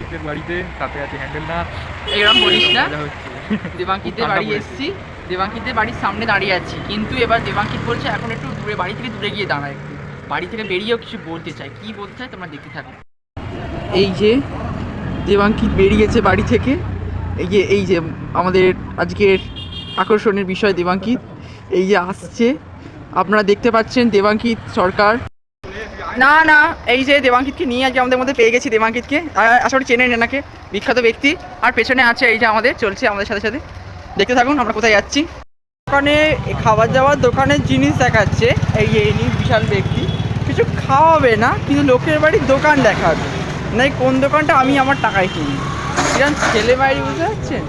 দেবাঙ্কিতের বাড়িতে, সাথে আছে হ্যান্ডেল না। এরকম বলিস না, হচ্ছে দেবাঙ্কিতের বাড়ি এসেছি, দেবাঙ্কিতের বাড়ির সামনে দাঁড়িয়ে আছি, কিন্তু এবার দেবাঙ্কিত বলছে এখন একটু দূরে, বাড়ি থেকে দূরে গিয়ে দাঁড়ায়, একটু বাড়ি থেকে বেরিয়েও কিছু বলতে চায়। কি বলতে চায় তোমরা দেখতে থাকো। এই যে দেবাঙ্কিত বেরিয়েছে বাড়ি থেকে, এই যে আমাদের আজকের আকর্ষণের বিষয় দেবাঙ্কিত এই যে আসছে, আপনারা দেখতে পাচ্ছেন দেবাঙ্কিত সরকার। না না, এই যে দেবাঙ্কিতকে নিয়ে আজকে আমাদের মধ্যে পেয়ে গেছি। দেবাঙ্কিতকে আশা করি চেনেন এনাকে, বিখ্যাত ব্যক্তি। আর পেছনে আছে এই যে আমাদের চলছে আমাদের সাথে সাথে, দেখতে থাকুন আমরা কোথায় যাচ্ছি। দোকানে খাবার দাবার দোকানের জিনিস দেখাচ্ছে, এই যে ইনি বিশাল ব্যক্তি। কিছু খাওয়াবে না, কিন্তু লোকের বাড়ির দোকান দেখাবে, নাই কোন দোকানটা আমি আমার টাকায় কিনি। কিরকম ছেলে বাইরে, বুঝতে পারছেন?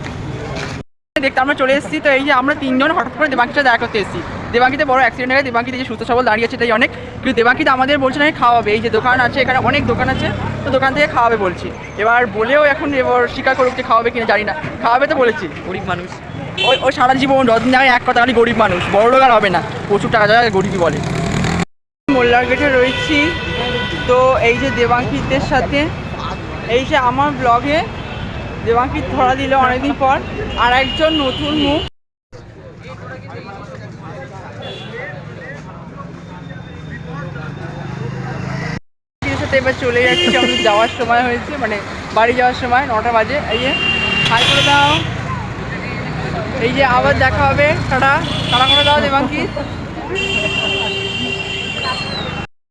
দেখতে আমরা চলে এসেছি। তো এই যে আমরা তিনজন হঠাৎ করে দেবাঙ্কিতে দেখা করতে এসেছি। দেবাঙ্কিতে বড় অ্যাক্সিডেন্ট হয়ে দেবাঙ্কিতে যে সুস্থ সবল দাঁড়িয়ে আছে তাই অনেক, কিন্তু দেবাঙ্কিত আমাদের বলছে না খাওয়াবে। এই যে দোকান আছে, এখানে অনেক দোকান আছে, তো দোকান থেকে খাওয়াবে বলছি। এবার বলেও এখন এবার স্বীকার করুক যে খাওয়াবে কিনা জানি না, খাওয়াবে তো বলেছি। গরিব মানুষ, ওই সারা জীবন রদিন জায়গায় এক কথা খালি গরিব মানুষ, বড় লোক আর হবে না, প্রচুর টাকা জায়গায় গরিবই বলে। মোল্লার গেটে রয়েছি। তো এই যে দেবাঙ্কিতের সাথে, এই যে আমার ব্লগে দেবাঙ্কিত ধরা দিল অনেকদিন পর, আর একজন নতুন মুখ। সাথে এবার চলে যাচ্ছি, আমাদের যাওয়ার সময় হয়েছে, মানে বাড়ি যাওয়ার সময় 9টা বাজে। এই যে হাই করে দাও, এই যে আবার দেখা হবে, টাটা টাটা করে দাও দেবাঙ্কিত।